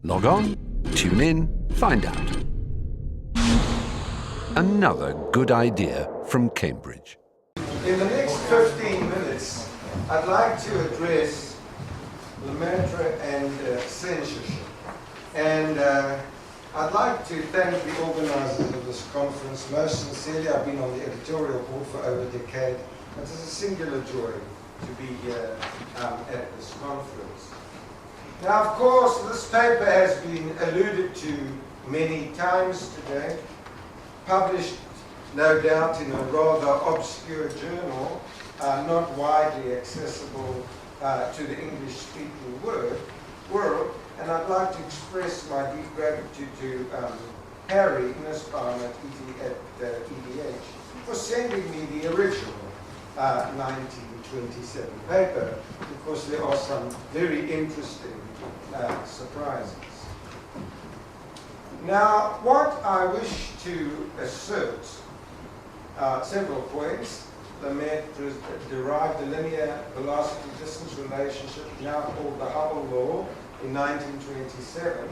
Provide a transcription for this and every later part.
Log on, tune in, find out. Another good idea from Cambridge. In the next 15 minutes, I'd like to address Lemaître and censorship. And I'd like to thank the organizers of this conference. Most sincerely, I've been on the editorial board for over a decade. It is a singular joy to be here at this conference. Now, of course, this paper has been alluded to many times today, published, no doubt, in a rather obscure journal, not widely accessible to the English-speaking world. And I'd like to express my deep gratitude to Harry Nussbaum at EDH for sending me the original 1927 paper, because there are some very interesting surprises. Now, what I wish to assert, several points. Lemaître derived the linear velocity-distance relationship, now called the Hubble law, in 1927.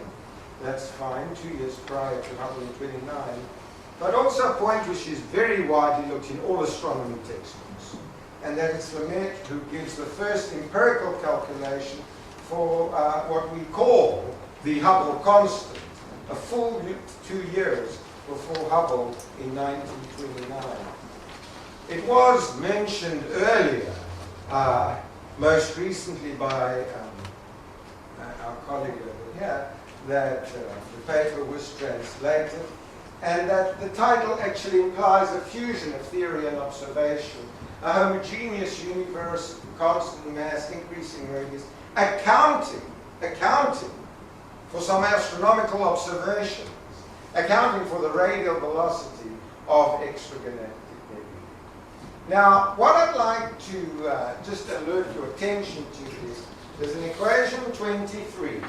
That's fine, 2 years prior to Hubble in 29. But also a point which is very widely looked in all astronomy textbooks, and that it's Lemaître who gives the first empirical calculation for what we call the Hubble constant, a full 2 years before Hubble in 1929. It was mentioned earlier, most recently by our colleague over here, that the paper was translated, and that the title actually implies a fusion of theory and observation, a homogeneous universe, constant mass, increasing radius, accounting for some astronomical observations, accounting for the radial velocity of extragalactic nebulae. Now, what I'd like to just alert your attention to is, there's an equation 23,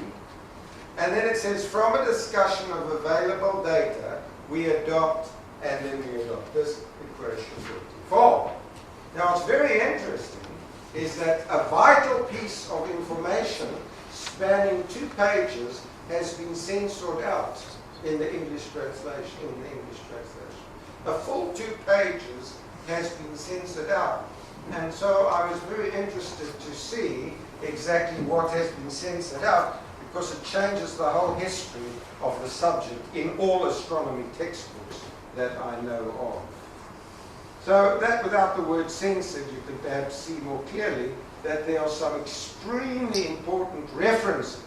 and then it says, from a discussion of available data, we adopt, and then we adopt this equation 54. Now, what's very interesting is that a vital piece of information spanning 2 pages has been censored out in the English translation. A full 2 pages has been censored out. And so I was very interested to see exactly what has been censored out, because it changes the whole history of the subject in all astronomy textbooks that I know of. So that, without the word censored, you can perhaps see more clearly that there are some extremely important references,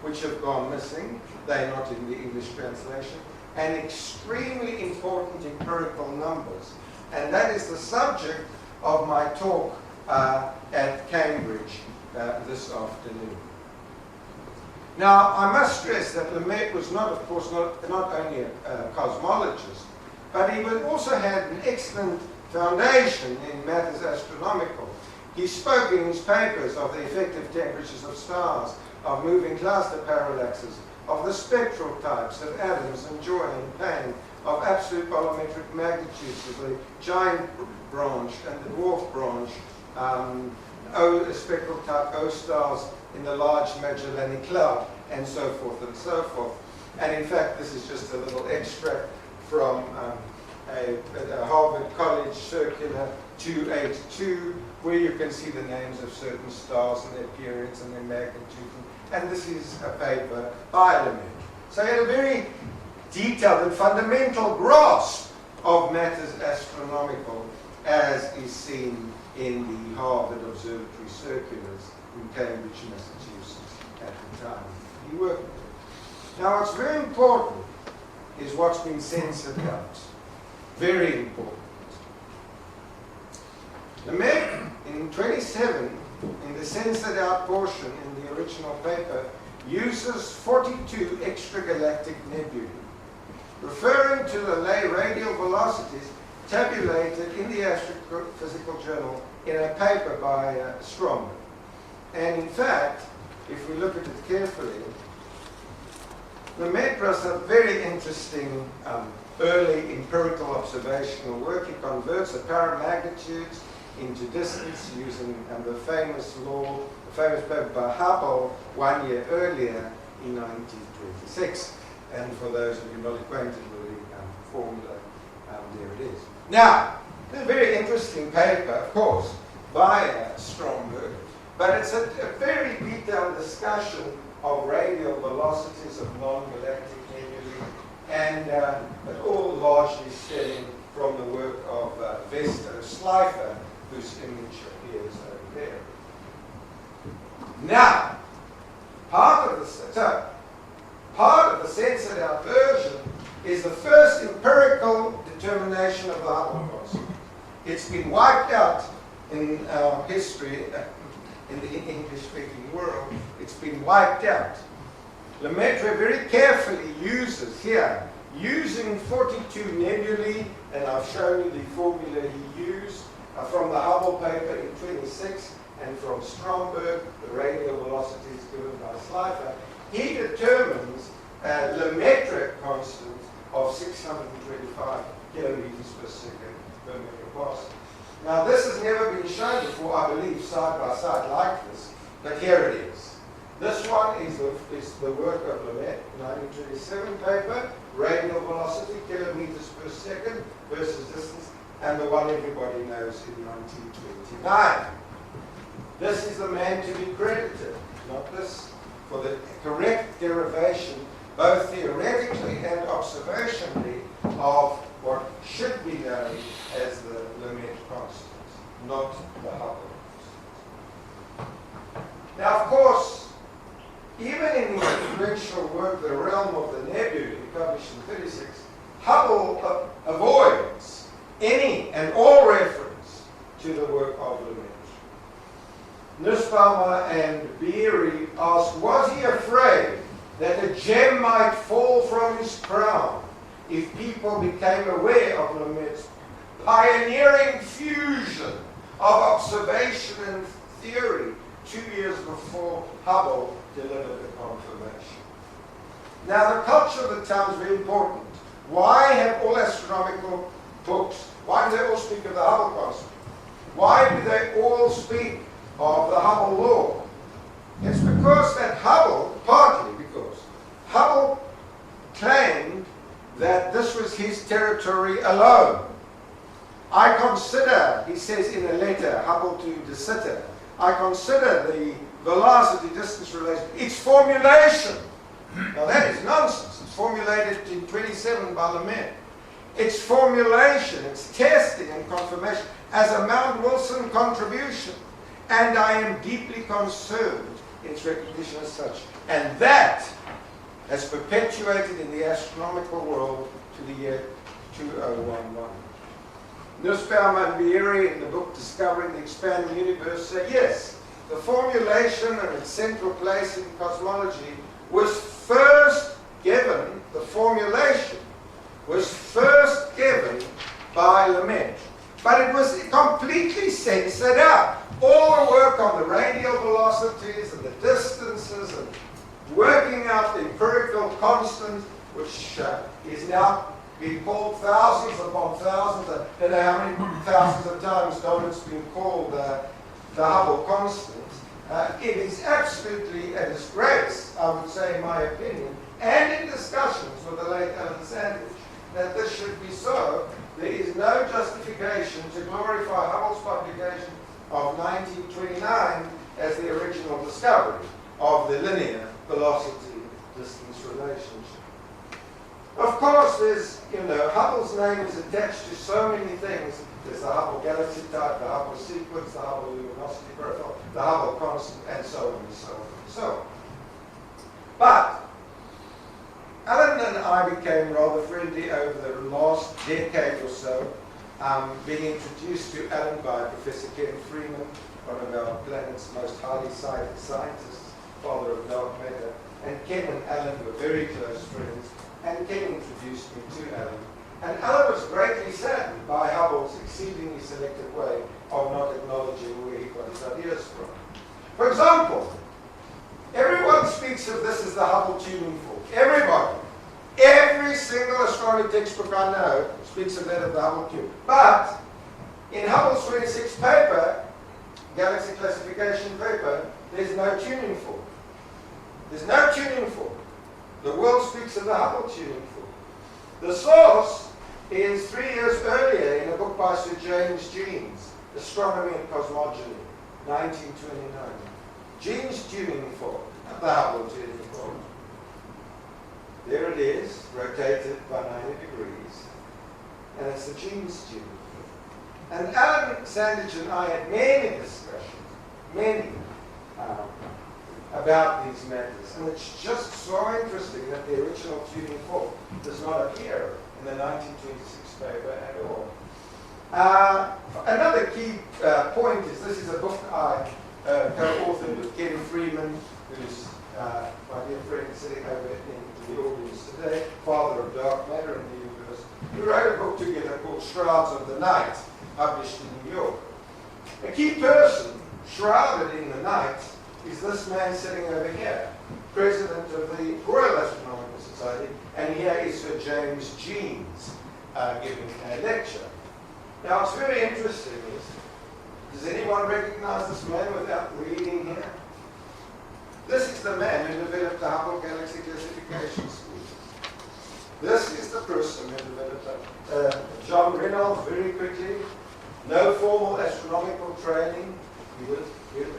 which have gone missing. They're not in the English translation, and extremely important empirical numbers. And that is the subject of my talk at Cambridge this afternoon. Now, I must stress that Lemaître was not, of course, not only a cosmologist, but he also had an excellent foundation in matters astronomical. He spoke in his papers of the effective temperatures of stars, of moving cluster parallaxes, of the spectral types of atoms and joy and pain, of absolute bolometric magnitudes of the giant branch and the dwarf branch, spectral type O stars in the Large Magellanic Cloud, and so forth and so forth. And in fact, this is just a little extract from a Harvard College Circular 282, where you can see the names of certain stars and their periods and their magnitude. And this is a paper by Lemaître. So he had a very detailed and fundamental grasp of matters astronomical, as is seen in the Harvard Observatory Circulars in Cambridge, Massachusetts at the time he worked there. Now, what's very important is what's been censored out. Very important. Lemaître, in 27, in the censored out portion in the original paper, uses 42 extragalactic nebulae, referring to the radial velocities tabulated in the Astrophysical Journal in a paper by Stromberg. And in fact, if we look at it carefully, Lemaître does a very interesting early empirical observational work. He converts apparent magnitudes into distance using the famous law, the famous paper by Hubble 1 year earlier in 1926. And for those of you not acquainted with the formula, there it is. Now, it's a very interesting paper, of course, by Stromberg, but it's a very detailed discussion of radial velocities of non-galactic nebulae, and but all largely stemming from the work of Vesto Slipher, whose image appears over there. Now, part of the censored out version is the first empirical determination of the Hubble constant. It's been wiped out in our history, in the English-speaking world. It's been wiped out. Lemaître very carefully uses here, using 42 nebulae, and I've shown you the formula he used from the Hubble paper in 26, and from Stromberg, the radial velocities given by Slipher. He determines a Lemaître constant of 625 kilometers per second per megapascal. Now, this has never been shown before, I believe, side by side like this, but here it is. This one is the work of Lemaître, 1927 paper, radial velocity, kilometers per second versus distance, and the one everybody knows in 1929. This is the man to be credited, not this, for the correct derivation, both theoretically and observationally, of what should be known as the Lemaître constant, not the Hubble constant. Now, of course, even in his influential work, The Realm of the Nebulae, published in 36, Hubble avoids any and all reference to the work of Lemaître. Nussbaumer and Beery asked, was he afraid that a gem might fall from his crown if people became aware of Lemaître's pioneering fusion of observation and theory 2 years before Hubble delivered the confirmation? Now, the culture of the time is very important. Why have all astronomical books, why do they all speak of the Hubble constant? Why do they all speak of the Hubble law? It's because that Hubble, partly because Hubble claimed that this was his territory alone. I consider, he says in a letter, Hubble to De Sitter, I consider the velocity-distance relation, its formulation. Now that is nonsense. It's formulated in 27 by Lemaître. Its formulation, its testing and confirmation as a Mount Wilson contribution. And I am deeply concerned in its recognition as such. And that has perpetuated in the astronomical world to the year 2011. Nussbaumer and Beery in the book Discovering the Expanding Universe say, yes, the formulation and its central place in cosmology was first given, the formulation was first given by Lemaître. But it was completely censored out. All the work on the radial velocities and the distances and working out the empirical constant, which is now being called thousands upon thousands. I don't know how many thousands of times it's been called the Hubble constant. It is absolutely a disgrace, I would say, in my opinion, and in discussions with the late Alan Sandwich, that this should be so. There is no justification to glorify Hubble's publication of 1929 as the original discovery of the linear velocity-distance relationship. Of course, there's, Hubble's name is attached to so many things. There's the Hubble galaxy type, the Hubble sequence, the Hubble luminosity profile, the Hubble constant, and so on and so on and so on. But Alan and I became rather friendly over the last decade or so, being introduced to Alan by Professor Ken Freeman, one of our planet's most highly cited scientists, father of dark matter. And Ken and Alan were very close friends, and Ken introduced me to Alan. And Alan was greatly saddened by Hubble's exceedingly selective way of not acknowledging where he got his ideas from. For example, everyone speaks of this as the Hubble tuning fork. Everybody. Every single astronomy textbook I know speaks of that as the Hubble tune. But in Hubble's 26 paper, galaxy classification paper, there's no tuning fork. There's no tuning fork. The world speaks of the Hubble tuning fork. The source is 3 years earlier in a book by Sir James Jeans, Astronomy and Cosmogony, 1929. Jeans tuning fork, not the Hubble tuning fork. There it is, rotated by 90 degrees, and it's the Jeans tuning fork. And Alan Sandage and I had many discussions, about these matters, and it's just so interesting that the original tuning fork does not appear in the 1926 paper at all. Another key point is this is a book I co-authored with Ken Freeman, who's my dear friend sitting over in the audience today, father of dark matter in the universe. We wrote a book together called Shrouds of the Night, published in New York. A key person shrouded in the night is this man sitting over here, president of the Royal Astronomical Society, and here is Sir James Jeans giving a lecture. Now, what's very interesting is, does anyone recognize this man without reading here? This is the man who developed the Hubble Galaxy Classification Scheme. This is the person who developed it. John Reynolds, very quickly, no formal astronomical training. He was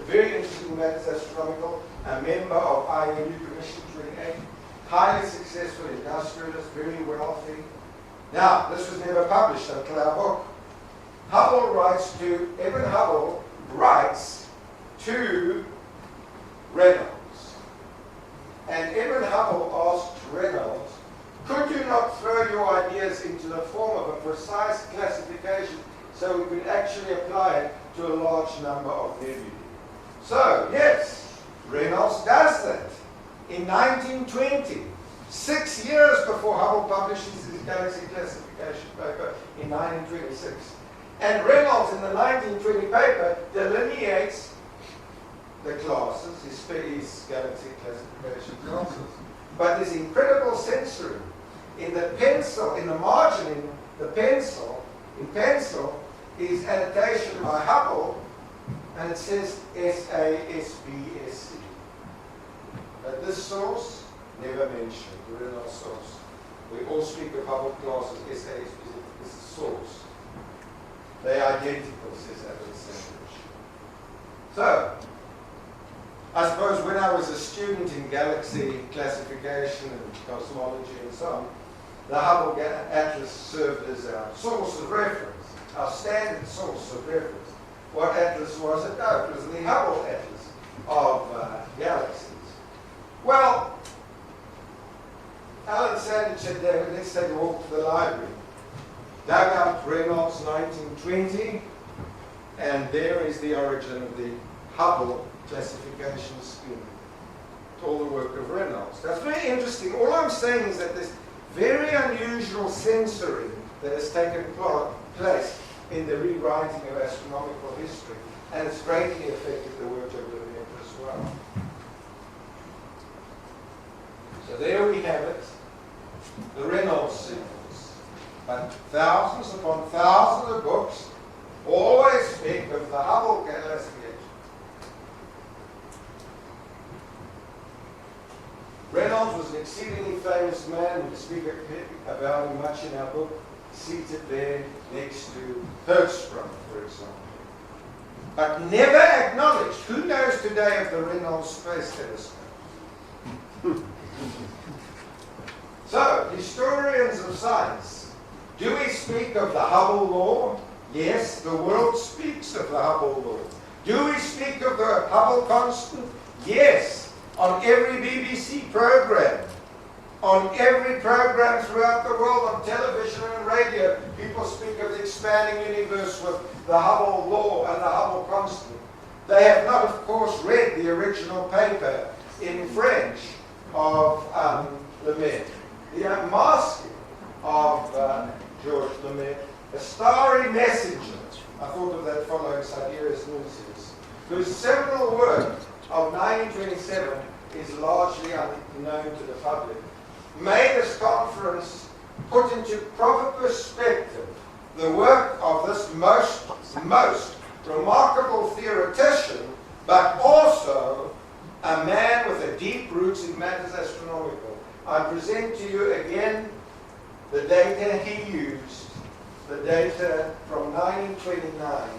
very interested in matters astronomical, a member of IMU Commission 28, highly successful industrialist, very wealthy. Now, this was never published until our book. Evan Hubble writes to Reynolds. And Evan Hubble asked Reynolds, could you not throw your ideas into the form of a precise classification so we could actually apply it to a large number of nebulae? So, yes, Reynolds does that. In 1920, 6 years before Hubble publishes his galaxy classification paper in 1926. And Reynolds, in the 1920 paper, delineates the classes, his galaxy classification classes. But there's incredible censoring. In the pencil, in the margin, in pencil, is annotation by Hubble, and it says SASBSC. But this source, never mentioned, the Reynolds source. We all speak of Hubble classes, SASBSC, this is source. They are identical, says Alan Sandage. So, I suppose when I was a student in galaxy classification and cosmology and so on, the Hubble Atlas served as our source of reference, our standard source of reference. What atlas was it? No, it was the Hubble Atlas of galaxies. Well, Alan Sandage said, David, let's take a walk to the library. Dug out Reynolds 1920, and there is the origin of the Hubble classification scheme. All the work of Reynolds. That's very interesting. All I'm saying is that there's very unusual censoring that has taken place in the rewriting of astronomical history, and it's greatly affected the work of Lemaître as well. So there we have it, the Reynolds sequence. But thousands upon thousands of books always speak of the Hubble classification. Reynolds was an exceedingly famous man. We speak about him much in our book, seated there next to Hertzsprung, for example. But never acknowledged. Who knows today of the Reynolds Space Telescope? So, historians of science, do we speak of the Hubble law? Yes, the world speaks of the Hubble law. Do we speak of the Hubble constant? Yes. On every BBC program, on every program throughout the world, on television and radio, people speak of the expanding universe with the Hubble law and the Hubble constant. They have not, of course, read the original paper in French of Lemaître. The unmasking of Georges Lemaître, a starry messenger. I thought of that following Sidereus Nuncius, whose seminal work of 1927 is largely unknown to the public, made this conference put into proper perspective the work of this most remarkable theoretician, but also a man with a deep roots in matters astronomical. I present to you again the data he used, the data from 1929.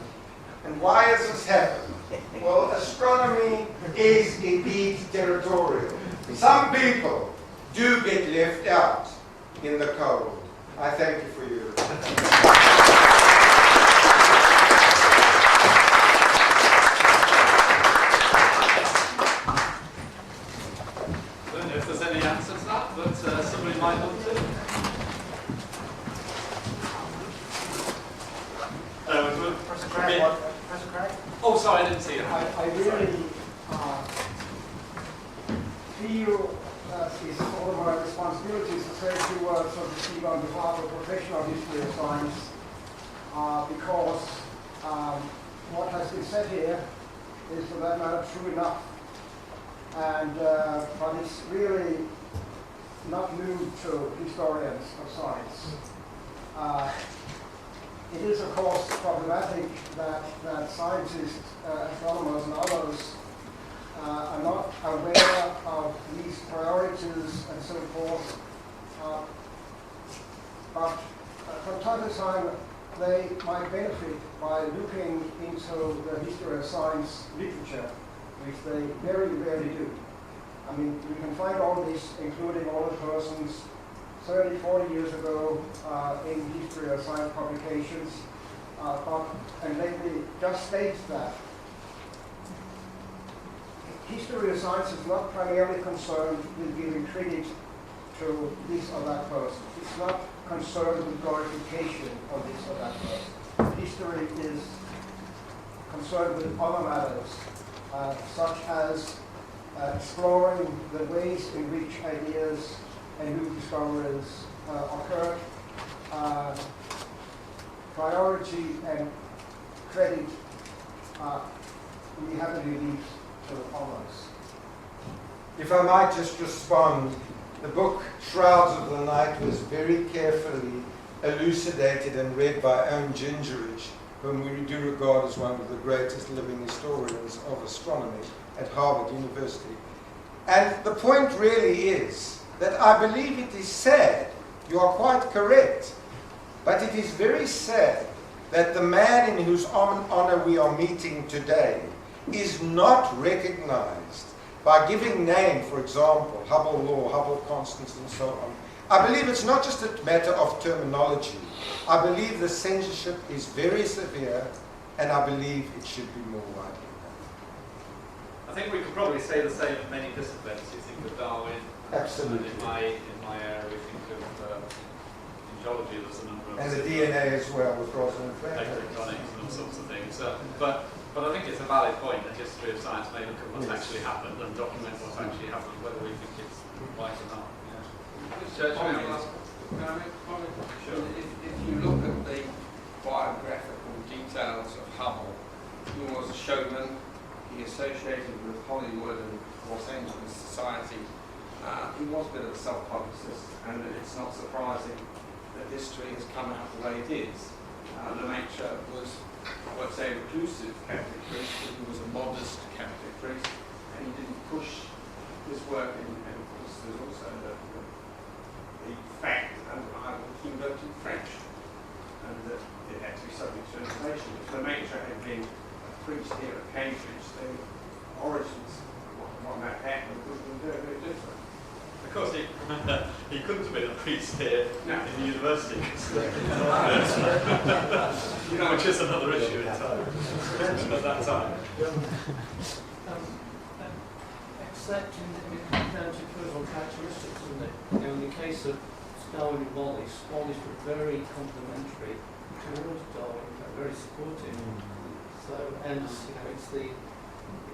And why has this happened? Well, astronomy is indeed territorial. Some people do get left out in the cold. I thank you for your attention. I don't know if there's any answer to that, but somebody might want to. Professor Craig? Oh, sorry, I didn't see it. I really feel that it's all of my responsibilities to say a few words, so to speak, on behalf of professional history of science, because what has been said here is, for that matter, true enough. And but it's really not new to historians of science. It is, of course, problematic that scientists, astronomers, and others are not aware of these priorities and so forth. But from time to time, they might benefit by looking into the history of science literature, which they very rarely do. I mean, you can find all this, including all the persons 30, 40 years ago in history of science publications, and lately just states that history of science is not primarily concerned with giving credit to this or that person. It's not concerned with glorification of this or that person. History is concerned with other matters, such as exploring the ways in which ideas and new discoveries occurred. Priority and credit we have to leave to others. If I might just respond, the book Shrouds of the Night was very carefully elucidated and read by Owen Gingerich, whom we do regard as one of the greatest living historians of astronomy at Harvard University. And the point really is that I believe it is sad, you are quite correct, but it is very sad that the man in whose honor we are meeting today is not recognized by giving name, for example, Hubble law, Hubble constants, and so on. I believe it's not just a matter of terminology. I believe the censorship is very severe, and I believe it should be more widely known. I think we could probably say the same of many disciplines. You think of Darwin. Absolutely. In my area, we think of in geology, there's a number of... And the DNA as well, with Rosalind Franklin. Electronics and all sorts of things. But I think it's a valid point that history of science may look at what's actually happened and document what's actually happened, whether we think it's right or not. Sure. If you look at the biographical details of Hubble, he was a showman. He associated with Hollywood and Los Angeles society. He was a bit of a self-publicist, and it's not surprising that history has come out the way it is. Lemaître was, I would say, a reclusive Catholic priest, but he was a modest Catholic priest, and he didn't push his work in. And of course, there's also the fact that he wrote in French, and that it had to be subject to translation. If Lemaître had been a priest here at Cambridge, the origins of what that happened would have been very, very different. Of course, he couldn't have been a priest here in the university, which is another issue entirely at that time. Except in down to personal characteristics, isn't it? You know, in the case of Darwin and Wallace were very complimentary towards Darwin, very supportive. So, and you know, it's the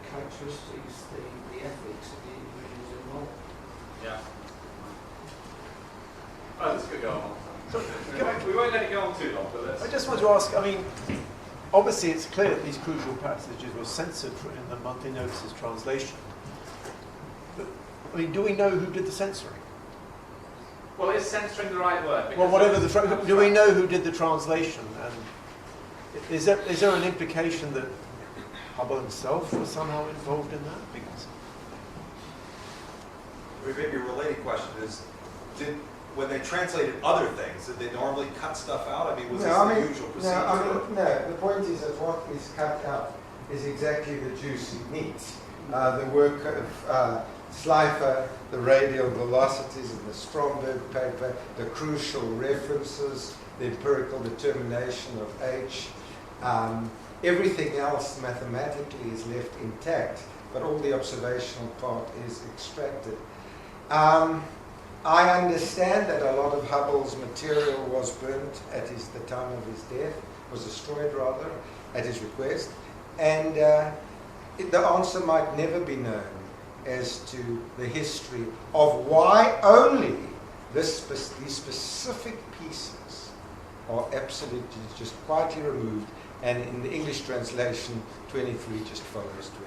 characteristics, the ethics of the individuals involved. Yeah. Oh, this could go on. We won't let it go on too long, but let's... I just want to ask, I mean, obviously it's clear that these crucial passages were censored in the monthly notices translation. But, I mean, do we know who did the censoring? Well, is censoring the right word? Well, whatever do we know who did the translation? And Is there an implication that Hubble himself was somehow involved in that? Because Maybe a related question is, when they translated other things, did they normally cut stuff out? I mean, was this the usual procedure? No, the point is that what is cut out is exactly the juicy meat. The work of Schleifer, the radial velocities in the Stromberg paper, the crucial references, the empirical determination of H. Everything else mathematically is left intact, but all the observational part is extracted. I understand that a lot of Hubble's material was burnt at the time of his death, was destroyed rather, at his request, and the answer might never be known as to the history of why only these specific pieces are absolutely just quietly removed, and in the English translation, 23 just follows 24.